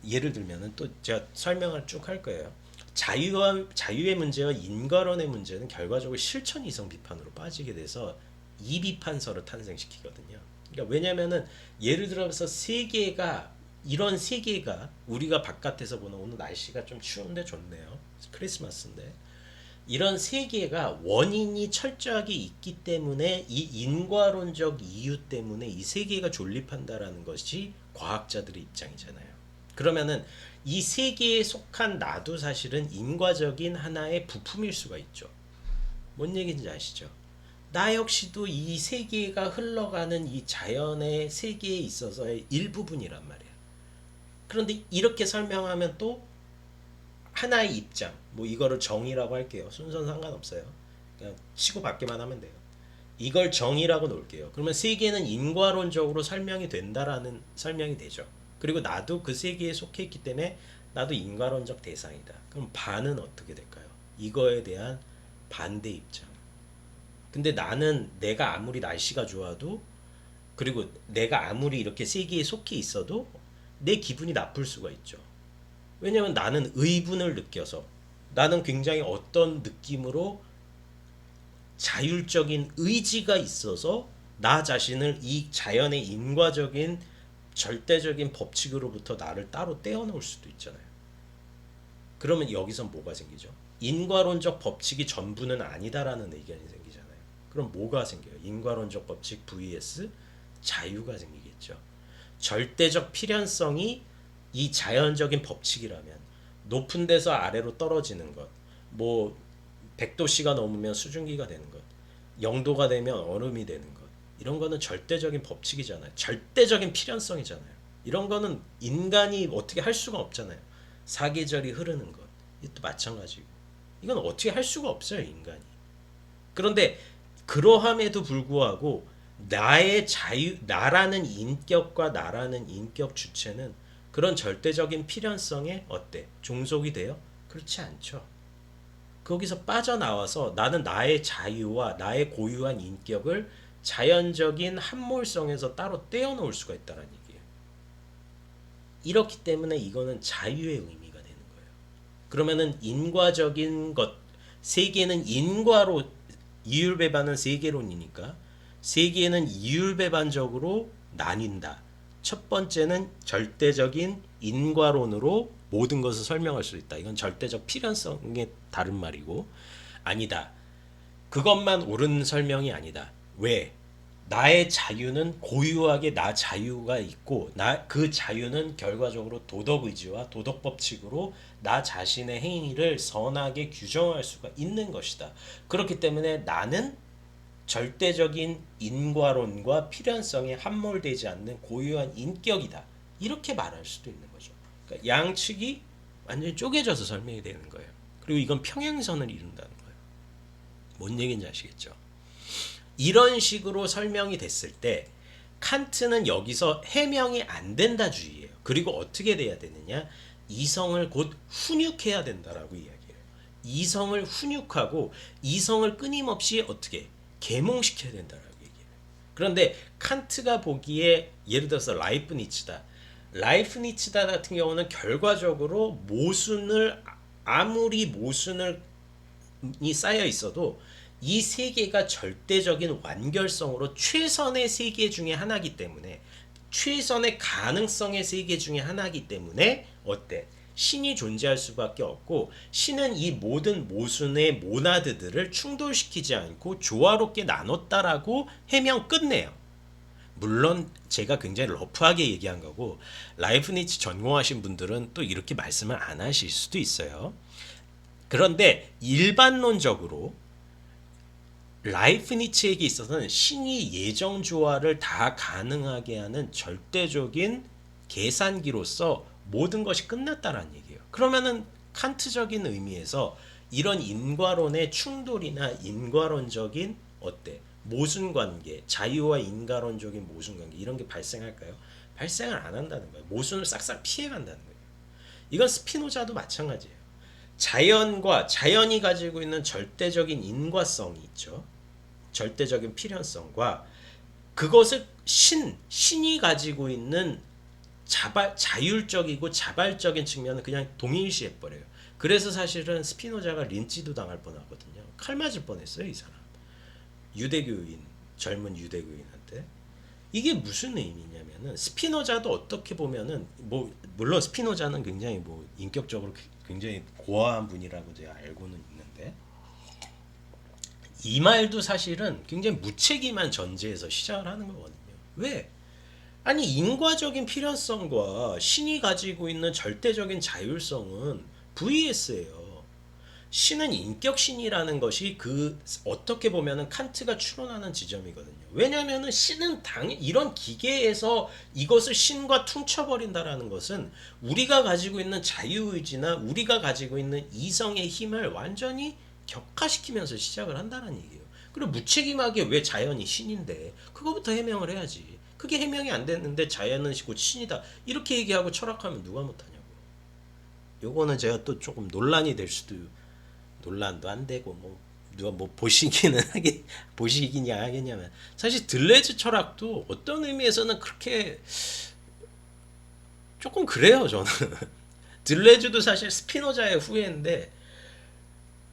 예를 들면은 또 제가 설명을 쭉 할 거예요. 자유의 문제와 인과론의 문제는 결과적으로 실천 이성 비판으로 빠지게 돼서 이비판서를 탄생시키거든요. 그러니까 왜냐면은 예를 들어서 이런 세계가 우리가 바깥에서 보는 오늘 날씨가 좀 추운데 좋네요. 크리스마스인데 이런 세계가 원인이 철저하게 있기 때문에 이 인과론적 이유 때문에 이 세계가 존립한다라는 것이 과학자들의 입장이잖아요. 그러면은 이 세계에 속한 나도 사실은 인과적인 하나의 부품일 수가 있죠. 뭔 얘기인지 아시죠? 나 역시도 이 세계가 흘러가는 이 자연의 세계에 있어서의 일부분이란 말이야. 그런데 이렇게 설명하면 또 하나의 입장, 뭐 이거를 정의라고 할게요. 순서는 상관없어요. 그냥 치고받기만 하면 돼요. 이걸 정의라고 놓을게요. 그러면 세계는 인과론적으로 설명이 된다라는 설명이 되죠. 그리고 나도 그 세계에 속해 있기 때문에 나도 인과론적 대상이다. 그럼 반은 어떻게 될까요? 이거에 대한 반대 입장. 근데 나는 내가 아무리 날씨가 좋아도 그리고 내가 아무리 이렇게 세계에 속해 있어도 내 기분이 나쁠 수가 있죠. 왜냐면 나는 의분을 느껴서 나는 굉장히 어떤 느낌으로 자율적인 의지가 있어서 나 자신을 이 자연의 인과적인 절대적인 법칙으로부터 나를 따로 떼어놓을 수도 있잖아요. 그러면 여기서 뭐가 생기죠? 인과론적 법칙이 전부는 아니다라는 의견이 생기잖아요. 그럼 뭐가 생겨요? 인과론적 법칙 vs 자유가 생기겠죠. 절대적 필연성이 이 자연적인 법칙이라면 높은 데서 아래로 떨어지는 것, 뭐 100도씨가 넘으면 수증기가 되는 것, 0도가 되면 얼음이 되는 것, 이런 거는 절대적인 법칙이잖아요. 절대적인 필연성이잖아요. 이런 거는 인간이 어떻게 할 수가 없잖아요. 사계절이 흐르는 것, 이것도 마찬가지고 이건 어떻게 할 수가 없어요, 인간이. 그런데 그러함에도 불구하고 나라는 인격과 나라는 인격 주체는 그런 절대적인 필연성에 어때? 종속이 돼요? 그렇지 않죠. 거기서 빠져나와서 나는 나의 자유와 나의 고유한 인격을 자연적인 함몰성에서 따로 떼어놓을 수가 있다는 얘기예요. 이렇기 때문에 이거는 자유의 의미가 되는 거예요. 그러면은 인과적인 것, 세계는 인과로 이율배반은 세계론이니까 세계는 이율배반적으로 나뉜다. 첫 번째는 절대적인 인과론으로 모든 것을 설명할 수 있다. 이건 절대적 필연성의 다른 말이고 아니다. 그것만 옳은 설명이 아니다. 왜? 나의 자유는 고유하게 나 자유가 있고 그 자유는 결과적으로 도덕 의지와 도덕 법칙으로 나 자신의 행위를 선하게 규정할 수가 있는 것이다. 그렇기 때문에 나는 절대적인 인과론과 필연성에 함몰되지 않는 고유한 인격이다. 이렇게 말할 수도 있는 거죠. 그러니까 양측이 완전히 쪼개져서 설명이 되는 거예요. 그리고 이건 평행선을 이룬다는 거예요. 뭔 얘기인지 아시겠죠? 이런 식으로 설명이 됐을 때 칸트는 여기서 해명이 안 된다 주의예요. 그리고 어떻게 돼야 되느냐? 이성을 곧 훈육해야 된다라고 이야기해요. 이성을 훈육하고 이성을 끊임없이 어떻게 계몽시켜야 된다라고 얘기해요. 그런데 칸트가 보기에 예를 들어서 라이프니츠다 같은 경우는 결과적으로 모순을 아무리 모순이 쌓여 있어도 이 세계가 절대적인 완결성으로 최선의 세계 중에 하나이기 때문에 최선의 가능성의 세계 중에 하나이기 때문에 어때? 신이 존재할 수밖에 없고 신은 이 모든 모순의 모나드들을 충돌시키지 않고 조화롭게 나눴다라고 해명 끝내요. 물론 제가 굉장히 러프하게 얘기한 거고 라이프니츠 전공하신 분들은 또 이렇게 말씀을 안 하실 수도 있어요. 그런데 일반론적으로 라이프니츠에게 있어서는 신이 예정 조화를 다 가능하게 하는 절대적인 계산기로서 모든 것이 끝났다라는 얘기예요. 그러면은 칸트적인 의미에서 이런 인과론의 충돌이나 인과론적인 어때? 모순관계, 자유와 인과론적인 모순관계 이런 게 발생할까요? 발생을 안 한다는 거예요. 모순을 싹싹 피해간다는 거예요. 이건 스피노자도 마찬가지예요. 자연이 가지고 있는 절대적인 인과성이 있죠. 절대적인 필연성과 그것을 신이 가지고 있는 자율적이고 자발적인 측면은 그냥 동일시해버려요. 그래서 사실은 스피노자가 린치도 당할 뻔하거든요. 칼 맞을 뻔했어요, 이 사람. 젊은 유대교인한테. 이게 무슨 의미냐면은 스피노자도 어떻게 보면은 물론 스피노자는 굉장히 인격적으로 굉장히 고아한 분이라고 제가 알고는 있는데 이 말도 사실은 굉장히 무책임한 전제에서 시작을 하는 거거든요. 왜? 아니 인과적인 필연성과 신이 가지고 있는 절대적인 자율성은 VS예요. 신은 인격신이라는 것이 어떻게 보면은 칸트가 추론하는 지점이거든요. 왜냐하면은 신은 이런 기계에서 이것을 신과 퉁쳐버린다라는 것은 우리가 가지고 있는 자유의지나 우리가 가지고 있는 이성의 힘을 완전히 격화시키면서 시작을 한다는 얘기예요. 그리고 무책임하게 왜 자연이 신인데 그거부터 해명을 해야지. 그게 해명이 안 됐는데 자연은 곧 신이다 이렇게 얘기하고 철학하면 누가 못하냐고. 요거는 제가 또 조금 논란이 될 수도 논란도 안 되고 누가 보시기냐 하겠냐면 사실 들레즈 철학도 어떤 의미에서는 그렇게 조금 그래요 저는. 들레즈도 사실 스피노자의 후예인데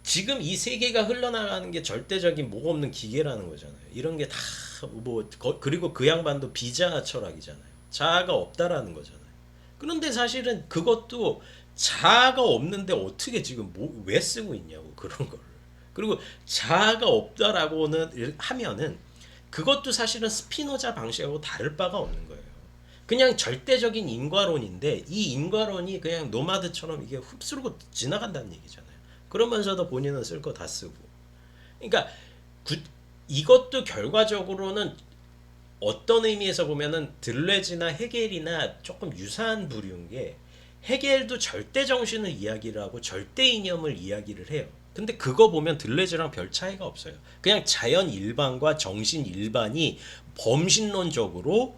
지금 이 세계가 흘러나가는 게 절대적인 목 없는 기계라는 거잖아요. 이런 게 다 그리고 그 양반도 비자아 철학이잖아요. 자아가 없다라는 거잖아요. 그런데 사실은 그것도 자아가 없는데 어떻게 지금 왜 쓰고 있냐고 그런 걸. 그리고 자아가 없다라고는 하면은 그것도 사실은 스피노자 방식하고 다를 바가 없는 거예요. 그냥 절대적인 인과론인데 이 인과론이 그냥 노마드처럼 이게 흡수르고 지나간다는 얘기잖아요. 그러면서도 본인은 쓸 거 다 쓰고. 그러니까 이것도 결과적으로는 어떤 의미에서 보면은 들레즈나 헤겔이나 조금 유사한 부류인 게 헤겔도 절대 정신을 이야기를 하고 절대 이념을 이야기를 해요. 근데 그거 보면 들레즈랑 별 차이가 없어요. 그냥 자연 일반과 정신 일반이 범신론적으로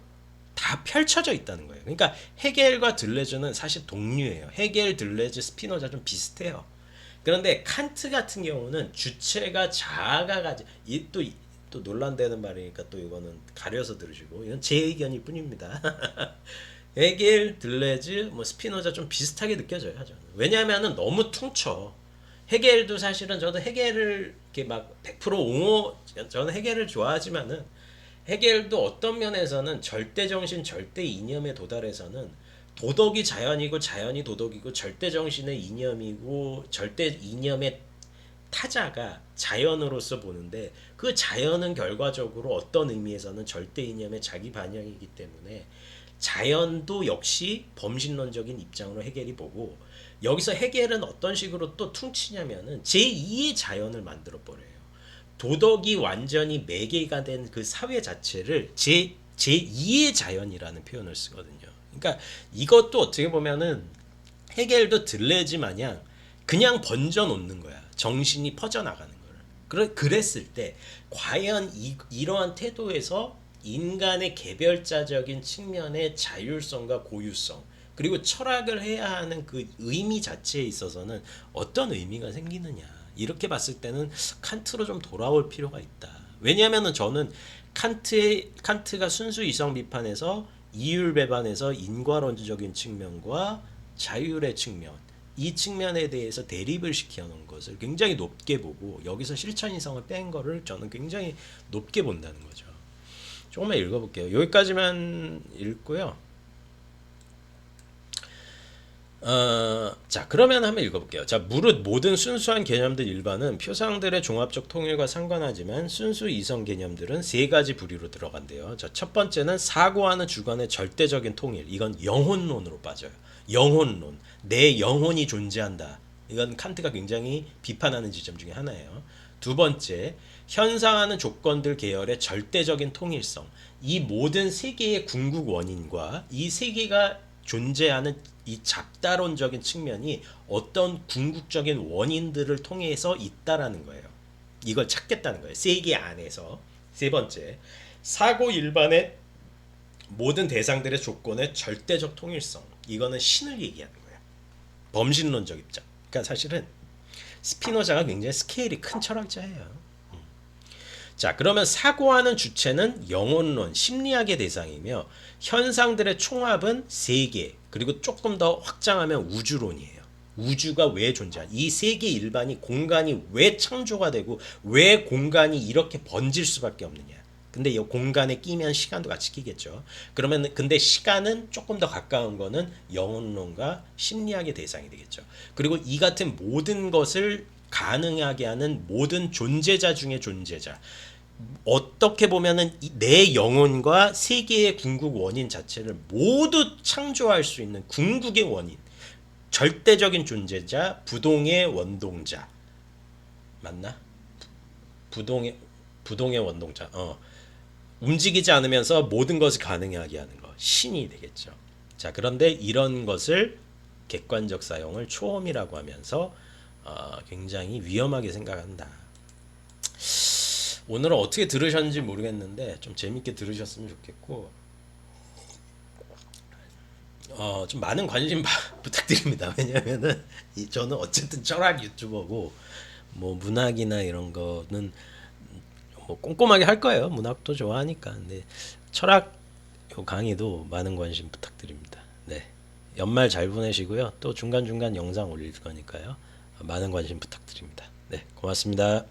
다 펼쳐져 있다는 거예요. 그러니까 헤겔과 들레즈는 사실 동류예요. 헤겔, 들레즈, 스피노자 좀 비슷해요. 그런데 칸트 같은 경우는 주체가 자아가 또 논란되는 말이니까 또 이거는 가려서 들으시고 이건 제 의견일 뿐입니다. 헤겔, 들레즈, 스피노자 좀 비슷하게 느껴져요. 저는. 왜냐하면은 너무 퉁쳐. 헤겔도 사실은 저도 헤겔을 이렇게 막 100% 옹호 저는 헤겔을 좋아하지만은 헤겔도 어떤 면에서는 절대 정신, 절대 이념에 도달해서는 도덕이 자연이고 자연이 도덕이고 절대 정신의 이념이고 절대 이념의 타자가 자연으로서 보는데 그 자연은 결과적으로 어떤 의미에서는 절대 이념의 자기 반영이기 때문에 자연도 역시 범신론적인 입장으로 헤겔이 보고 여기서 헤겔은 어떤 식으로 또 퉁치냐면은 제2의 자연을 만들어 버려요. 도덕이 완전히 매개가 된 그 사회 자체를 제2의 자연이라는 표현을 쓰거든요. 그러니까 이것도 어떻게 보면은 헤겔도 들레즈 마냥 그냥 번져 놓는 거야. 정신이 퍼져나가는 거를. 그랬을 때 과연 이러한 태도에서 인간의 개별자적인 측면의 자율성과 고유성 그리고 철학을 해야 하는 그 의미 자체에 있어서는 어떤 의미가 생기느냐. 이렇게 봤을 때는 칸트로 좀 돌아올 필요가 있다. 왜냐하면은 저는 칸트가 순수 이성 비판에서 이율 배반에서 인과론적인 측면과 자율의 측면, 이 측면에 대해서 대립을 시켜놓은 것을 굉장히 높게 보고 여기서 실천 이성을 뺀 거를 저는 굉장히 높게 본다는 거죠. 조금만 읽어볼게요. 여기까지만 읽고요. 자, 그러면 한번 읽어볼게요. 자, 무릇 모든 순수한 개념들 일반은 표상들의 종합적 통일과 상관하지만 순수 이성 개념들은 세 가지 부류로 들어간대요. 자, 첫 번째는 사고하는 주관의 절대적인 통일. 이건 영혼론으로 빠져요. 영혼론. 내 영혼이 존재한다. 이건 칸트가 굉장히 비판하는 지점 중에 하나예요. 두 번째, 현상하는 조건들 계열의 절대적인 통일성. 이 모든 세계의 궁극 원인과 이 세계가 존재하는 이 잡다론적인 측면이 어떤 궁극적인 원인들을 통해서 있다라는 거예요. 이걸 찾겠다는 거예요. 세계 안에서. 세 번째, 사고 일반의 모든 대상들의 조건의 절대적 통일성. 이거는 신을 얘기하는 거예요. 범신론적 입장. 그러니까 사실은 스피노자가 굉장히 스케일이 큰 철학자예요. 자, 그러면 사고하는 주체는 영혼론, 심리학의 대상이며 현상들의 총합은 세계, 그리고 조금 더 확장하면 우주론이에요. 우주가 왜 존재하냐. 이 세계 일반이 공간이 왜 창조가 되고 왜 공간이 이렇게 번질 수밖에 없느냐. 근데 이 공간에 끼면 시간도 같이 끼겠죠. 그러면 근데 시간은 조금 더 가까운 거는 영혼론과 심리학의 대상이 되겠죠. 그리고 이 같은 모든 것을 가능하게 하는 모든 존재자 중에 존재자. 어떻게 보면은 내 영혼과 세계의 궁극 원인 자체를 모두 창조할 수 있는 궁극의 원인, 절대적인 존재자, 부동의 원동자. 맞나? 부동의 원동자. 움직이지 않으면서 모든 것을 가능하게 하는 것. 신이 되겠죠. 자, 그런데 이런 것을 객관적 사용을 초험이라고 하면서 굉장히 위험하게 생각한다. 오늘은 어떻게 들으셨는지 모르겠는데 좀 재밌게 들으셨으면 좋겠고 좀 많은 관심 부탁드립니다. 왜냐면은 저는 어쨌든 철학 유튜버고 뭐 문학이나 이런 거는 뭐 꼼꼼하게 할 거예요. 문학도 좋아하니까. 근데 철학 요 강의도 많은 관심 부탁드립니다. 네. 연말 잘 보내시고요. 또 중간중간 영상 올릴 거니까요. 많은 관심 부탁드립니다. 네, 고맙습니다.